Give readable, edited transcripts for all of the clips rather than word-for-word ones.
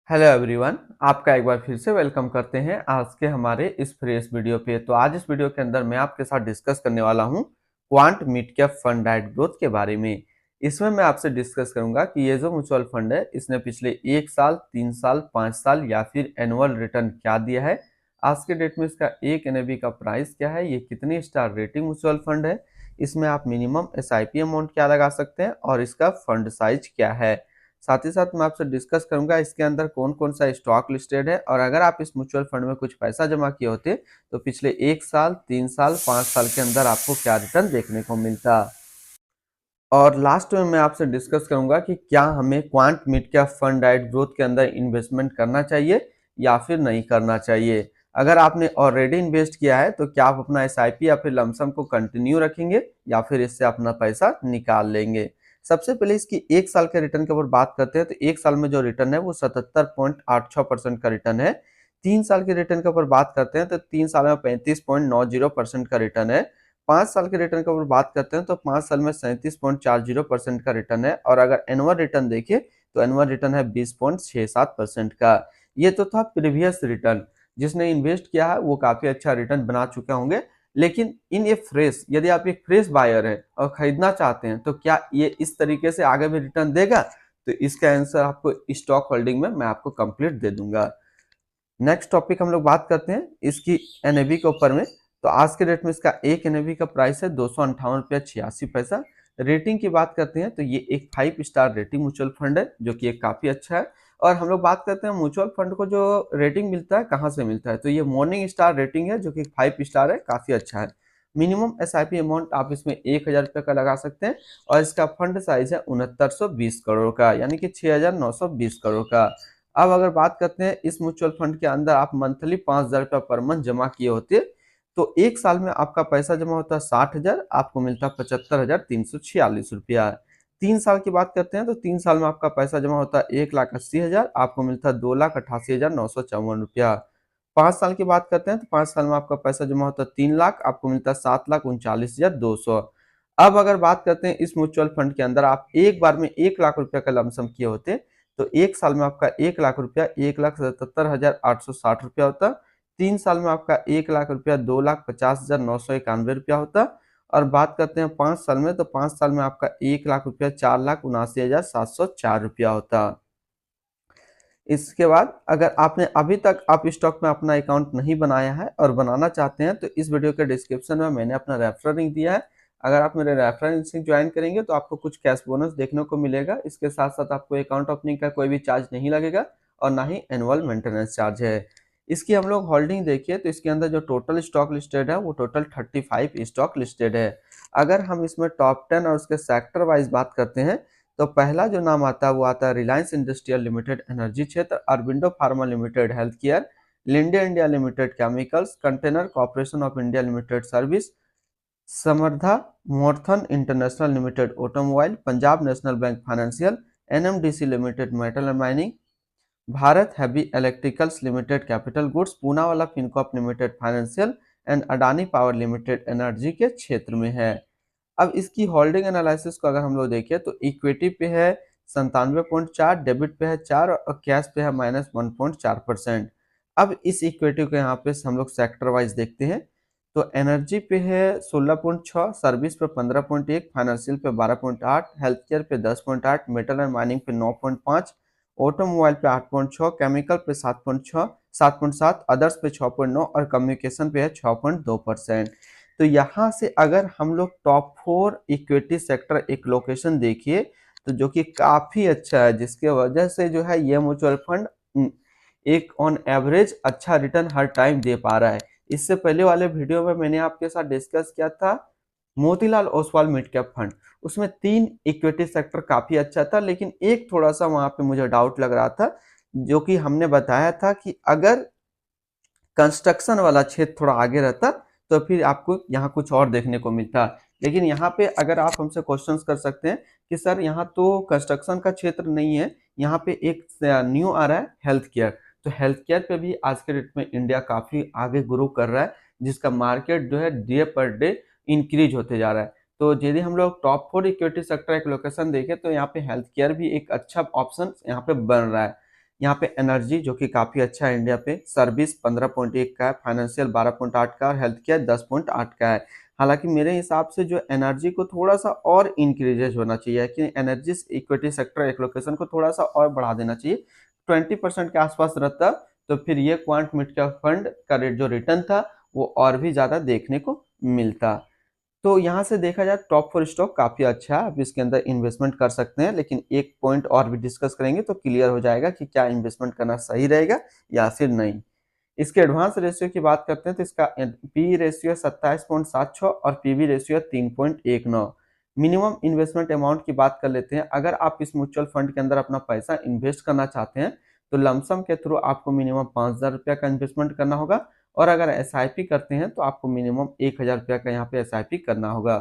Hello everyone, आपका एक बार फिर से वेलकम करते हैं आज के हमारे इस फ्रेश वीडियो पे। तो आज इस वीडियो के अंदर मैं आपके साथ डिस्कस करने वाला हूं quant mid cap fund diet growth के बारे में। इसमें मैं आपसे डिस्कस करूंगा कि ये जो म्यूचुअल फंड है इसने पिछले 1 साल, 3 साल, 5 साल या फिर एनुअल रिटर्न क्या दिया है, आज के डेट में इसका एक एनएवी का प्राइस क्या है, ये कितनी स्टार रेटिंग म्यूचुअल फंड है, इसमें आप मिनिमम एसआईपी अमाउंट क्या लगा सकते हैं और इसका फंड साइज क्या है। साथ ही साथ मैं आपसे डिस्कस करूंगा इसके अंदर कौन कौन सा स्टॉक लिस्टेड है और अगर आप इस म्यूचुअल फंड में कुछ पैसा जमा किए होते तो पिछले 1 साल, 3 साल, 5 साल के अंदर आपको क्या रिटर्न देखने को मिलता। और लास्ट में मैं आपसे डिस्कस करूंगा कि क्या हमें quant mid cap fund diet growth के अंदर इन्वेस्टमेंट करना चाहिए या फिर नहीं करना चाहिए। अगर आपने ऑलरेडी इन्वेस्ट किया है तो क्या आप अपना एसआईपी या फिर लमसम को कंटिन्यू रखेंगे या फिर इससे अपना पैसा निकाल लेंगे। सबसे पहले इसकी 1 साल के रिटर्न के ऊपर बात करते हैं तो 1 साल में जो रिटर्न है वो 77.86% का रिटर्न है। 3 साल के रिटर्न के ऊपर बात करते हैं तो 3 साल में 35.90% का रिटर्न है। 5 साल के रिटर्न के ऊपर बात करते हैं तो 5 साल में 37.40% का रिटर्न है और अगर एनुअल रिटर्न देखिए तो एनुअल रिटर्न है 20.67% का। ये तो था प्रीवियस रिटर्न, जिसने इन्वेस्ट किया है वो काफी अच्छा रिटर्न बना चुके होंगे। लेकिन इन ये फ्रेश, यदि आप एक फ्रेश बायर है और खरीदना चाहते हैं तो क्या ये इस तरीके से आगे भी रिटर्न देगा, तो इसका आंसर आपको स्टॉक होल्डिंग में मैं आपको कंप्लीट दे दूंगा। नेक्स्ट टॉपिक हम लोग बात करते हैं इसकी एनएवी के ऊपर में। तो आज के डेट में इसका एक एनएवी का प्राइस है 258 रुपया 86 पैसा। रेटिंग की बात करते हैं तो ये एक 5 स्टार रेटिंग म्यूचुअल फंड है जो कि एक काफी अच्छा है। और हम लोग बात करते हैं म्यूचुअल फंड को जो रेटिंग मिलता है कहाँ से मिलता है, तो ये मॉर्निंग स्टार रेटिंग है जो कि 5 स्टार है, काफी अच्छा है। मिनिमम एसआईपी अमाउंट आप इसमें 1,000 रुपये का लगा सकते हैं और इसका फंड साइज है 6920 करोड़ का, यानी कि 6,920 करोड़ का। अब अगर बात करते हैं इस म्यूचुअल फंड के अंदर आप मंथली 5,000 रुपया पर मंथ जमा किए होते तो 1 साल में आपका पैसा जमा होता है 60,000, आपको मिलता 75,346 रुपया। 3 साल की बात करते हैं तो 3 साल में आपका पैसा जमा होता है 1,80,000, आपको मिलता 2,88,954 रुपया। 5 साल की बात करते हैं तो 5 साल में आपका पैसा जमा होता है 3 लाख, आपको मिलता है 7,39,200। अब अगर बात करते हैं इस म्यूचुअल फंड के अंदर आप एक बार में 1 लाख रुपया का लमसम किए होते तो 1 साल में आपका 1 लाख रुपया 1,77,860 रुपया होता। 3 साल में आपका 1 लाख रुपया 2,50,991 रुपया होता। और बात करते हैं 5 साल में तो 5 साल में आपका 1 लाख रुपया 4,79,704 रुपया होता। इसके बाद अगर आपने अभी तक आप स्टॉक में अपना अकाउंट नहीं बनाया है और बनाना चाहते हैं तो इस वीडियो के डिस्क्रिप्शन में मैंने अपना रेफरल लिंक दिया है। अगर आप मेरे रेफरल लिंक से ज्वाइन करेंगे तो आपको कुछ कैश बोनस देखने को मिलेगा। इसके साथ साथ आपको अकाउंट ओपनिंग का कोई भी चार्ज नहीं लगेगा और ना ही एनुअल मेंटेनेंस चार्ज है। इसकी हम लोग होल्डिंग देखिए तो इसके अंदर जो टोटल स्टॉक लिस्टेड है वो टोटल 35 स्टॉक लिस्टेड है। अगर हम इसमें टॉप 10 और उसके सेक्टर वाइज बात करते हैं तो पहला जो नाम आता है वो आता है रिलायंस इंडस्ट्रियल लिमिटेड एनर्जी क्षेत्र, Aurobindo pharma limited health care, Linde India limited chemicals, container corporation of India limited service, समर्था Motherson international limited automobile, Punjab national bank financial, NMDC limited metal and mining, Bharat heavy electricals limited capital goods, Poonawalla Fincorp limited financial and Adani power limited energy के क्षेत्र में है। अब इसकी holding analysis को अगर हम लोग देखें तो इक्विटी पे है 97.4, डेबिट पे है 4 और कैश पे है -1.4%। अब इस इक्विटी को यहाँ पे हम लोग सेक्टर वाइज देखते हैं तो एनर्जी पे है 16.6, सर्विस पे 15.1, फाइनेंशियल पे 12.8, हेल्थ केयर पे 10.8, मेटल एंड माइनिंग पे 9.5, ऑटोमोबाइल पे 8.6, केमिकल पे 7.6, 7.7, अदर्स पे 6.9 और कम्युनिकेशन पे है 6.2%। तो यहाँ से अगर हम लोग टॉप 4 इक्विटी सेक्टर एक लोकेशन देखिए तो जो कि काफी अच्छा है, जिसके वजह से जो है ये म्यूचुअल फंड एक ऑन एवरेज अच्छा रिटर्न हर टाइम दे पा रहा है। इससे पहले वाले वीडियो में मैंने आपके साथ डिस्कस किया था Motilal Oswal mid cap fund, उसमें 3 इक्विटी सेक्टर काफी अच्छा था लेकिन एक थोड़ा सा वहां पे मुझे डाउट लग रहा था, जो कि हमने बताया था कि अगर कंस्ट्रक्शन वाला क्षेत्र थोड़ा आगे रहता तो फिर आपको यहाँ कुछ और देखने को मिलता। लेकिन यहाँ पे अगर आप हमसे क्वेश्चंस कर सकते हैं कि सर यहाँ तो कंस्ट्रक्शन का क्षेत्र नहीं है, यहाँ पे एक न्यू आ रहा है हेल्थ केयर, तो हेल्थ केयर पे भी आज के डेट में इंडिया काफी आगे ग्रो कर रहा है, जिसका मार्केट जो है डे पर डे इंक्रीज होते जा रहा है। तो यदि हम लोग टॉप 4 इक्विटी सेक्टर एक लोकेशन देखें तो यहाँ पे हेल्थ केयर भी एक अच्छा ऑप्शन यहाँ पे बन रहा है। यहाँ पे एनर्जी जो कि काफ़ी अच्छा है इंडिया पे, सर्विस 15.1 का है, फाइनेंशियल 12.8 का और हेल्थ केयर 10.8 का है। हालाँकि मेरे हिसाब से जो एनर्जी को थोड़ा-सा और इंक्रीज़ेज़ होना चाहिए कि एनर्जी इक्विटी सेक्टर एलोकेशन को थोड़ा-सा और बढ़ा देना चाहिए। 20% के आसपास रहता तो फिर ये क्वांट मिड कैप फंड का रेट जो रिटर्न था वो और भी ज़्यादा देखने को मिलता। तो यहाँ से देखा जाए टॉप 4 स्टॉक काफ़ी अच्छा है, आप इसके अंदर इन्वेस्टमेंट कर सकते हैं, लेकिन एक पॉइंट और भी डिस्कस करेंगे तो क्लियर हो जाएगा कि क्या इन्वेस्टमेंट करना सही रहेगा या फिर नहीं। इसके एडवांस रेशियो की बात करते हैं तो इसका पी रेशियो 27.76 और PV ratio 3.19। Minimum investment amount की बात कर लेते हैं। अगर आप इस म्यूचुअल फंड के अंदर अपना पैसा इन्वेस्ट करना चाहते हैं तो लमसम के थ्रू आपको मिनिमम 5,000 रुपया का इन्वेस्टमेंट करना होगा और अगर एसआईपी करते हैं तो आपको मिनिमम 1,000 रुपया का यहाँ पे एसआईपी करना होगा।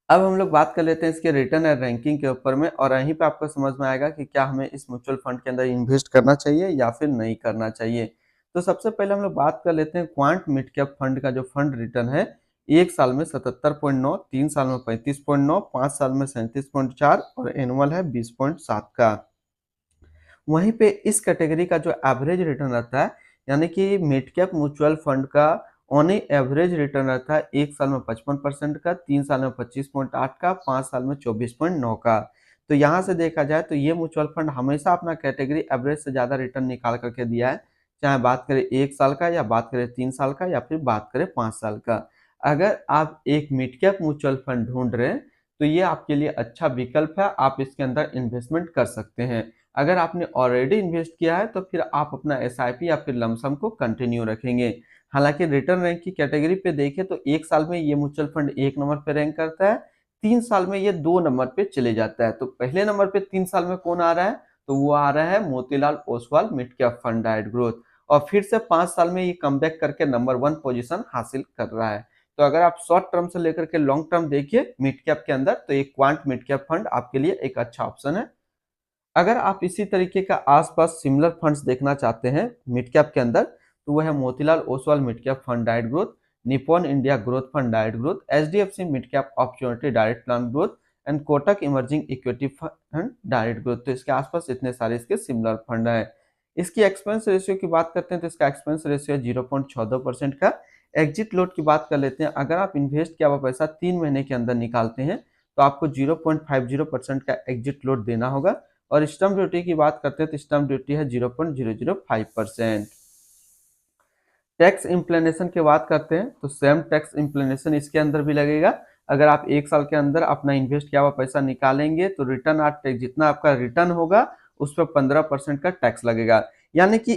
अब हम लोग बात कर लेते हैं इसके रिटर्न एंड रैंकिंग के ऊपर में और यहीं पे आपको समझ में आएगा कि क्या हमें इस म्यूचुअल फंड के अंदर इन्वेस्ट करना चाहिए या फिर नहीं करना चाहिए। तो सबसे पहले हम लोग बात कर लेते हैं क्वांट मिड कैप फंड का जो फंड रिटर्न है, 1 साल में 77.9, 3 साल में 35.9, 5 साल में 37.4 और एनुअल है 20.7 का। वहीं पे इस कैटेगरी का जो एवरेज रिटर्न रहता है, यानी कि मिड कैप म्यूचुअल फंड का ऑन एवरेज रिटर्न रहता है 1 साल में 55% का, 3 साल में 25.8 का, 5 साल में 24.9 का। तो यहाँ से देखा जाए तो ये म्यूचुअल फंड हमेशा अपना कैटेगरी एवरेज से ज़्यादा रिटर्न निकाल करके दिया है, चाहे बात करें 1 साल का या बात करें 3 साल का या फिर बात करें 5 साल का। अगर आप एक मिड कैप म्यूचुअल फंड ढूंढ रहे हैं तो ये आपके लिए अच्छा विकल्प है, आप इसके अंदर इन्वेस्टमेंट कर सकते हैं। अगर आपने ऑलरेडी इन्वेस्ट किया है तो फिर आप अपना एसआईपी या फिर लमसम को कंटिन्यू रखेंगे। हालांकि रिटर्न रैंक की कैटेगरी पे देखें तो 1 साल में ये म्यूचुअल फंड 1 नंबर पे रैंक करता है, 3 साल में ये 2 नंबर पे चले जाता है। तो पहले नंबर पे 3 साल में कौन आ रहा है? तो वो आ रहा है Motilal Oswal mid cap fund direct growth और फिर से 5 साल में ये कमबैक करके नंबर 1 पोजीशन हासिल कर रहा है। तो अगर आप शॉर्ट टर्म से लेकर के लॉन्ग टर्म देखिए मिड कैप के अंदर तो एक क्वांट मिड कैप फंड आपके लिए एक अच्छा ऑप्शन है। अगर आप इसी तरीके का आसपास सिमिलर फंड्स देखना चाहते हैं मिड कैप के अंदर तो वह है Motilal Oswal mid cap fund direct growth, Nippon India growth fund direct growth, HDFC mid cap opportunity direct plan growth and Kotak emerging equity fund direct growth. तो इसके आसपास इतने सारे इसके सिमिलर फंड है। इसकी एक्सपेंस रेशियो की बात करते हैं तो इसका एक्सपेंस रेशियो 0.14% का। एग्जिट लोड की बात कर लेते हैं, अगर आप इन्वेस्ट किया हुआ पैसा 3 महीने के अंदर निकालते हैं तो आपको 0.50% का एग्जिट लोड देना होगा और स्टैम्प ड्यूटी की बात करते हैं तो स्टैम्प ड्यूटी है 0.005%। टैक्स इम्प्लेनेशन की बात करते हैं तो सेम टैक्स इम्प्लेनेशन इसके अंदर भी लगेगा। अगर आप 1 साल के अंदर अपना इन्वेस्ट किया हुआ पैसा निकालेंगे तो रिटर्न ऑन टैक्स जितना आपका रिटर्न होगा उस पर 15% का टैक्स लगेगा। यानी कि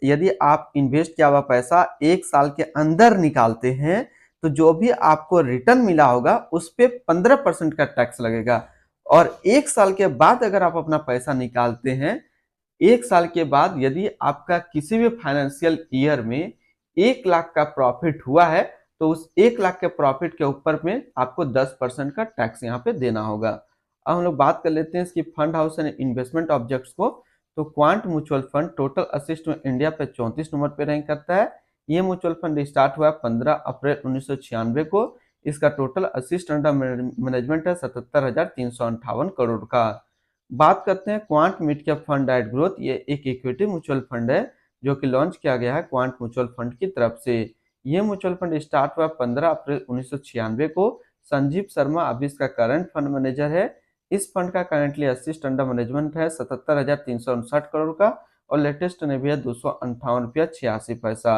यदि आप इन्वेस्ट किया हुआ पैसा 1 साल के अंदर निकालते हैं तो जो भी आपको रिटर्न मिला होगा उस पर 15% का टैक्स लगेगा और 1 साल के बाद अगर आप अपना पैसा निकालते हैं, 1 साल के बाद यदि आपका किसी भी फाइनेंशियल ईयर में 1 लाख का प्रॉफिट हुआ है तो उस 1 लाख के प्रॉफिट के ऊपर में आपको 10% का टैक्स यहाँ पे देना होगा। अब हम लोग बात कर लेते हैं इसकी fund house and investment objects को। तो quant mutual fund total assist में इंडिया पे 34 नंबर पे रैंक करता है। ये म्यूचुअल फंड स्टार्ट हुआ 15 अप्रैल 1996 को। इसका टोटल असिस्ट अंडर मैनेजमेंट है 77,358 करोड़ का। बात करते हैं quant mid cap fund direct growth. ये एक इक्विटी म्यूचुअल फंड है जो कि लॉन्च किया गया है क्वांट म्यूचुअल फंड की तरफ से। ये म्यूचुअल फंड स्टार्ट हुआ 15 अप्रैल 1996 को। संजीव शर्मा अभी इसका करंट फंड मैनेजर है। इस फंड का करंटली असिस्ट अंडर मैनेजमेंट है 77,359 करोड़ का और लेटेस्ट ने भी है 258 रुपया 86 पैसा।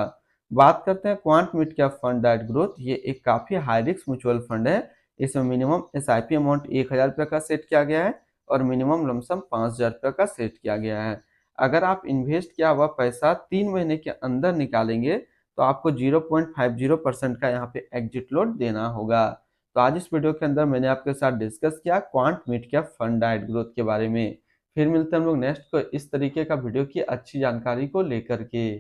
बात करते हैं quant mid cap fund direct growth. ये एक काफी हाई रिस्क म्यूचुअल फंड है। इसमें मिनिमम एसआईपी अमाउंट 1,000 रुपये का सेट किया गया है और मिनिमम लमसम 5,000 रुपये का सेट किया गया है। अगर आप इन्वेस्ट किया हुआ पैसा 3 महीने के अंदर निकालेंगे तो आपको 0.50% का यहाँ पे एग्जिट लोड देना होगा। तो आज इस वीडियो के अंदर मैंने आपके साथ डिस्कस किया quant mid cap fund direct growth के बारे में। फिर मिलते हैं हम लोग नेक्स्ट को इस तरीके का वीडियो की अच्छी जानकारी को लेकर के।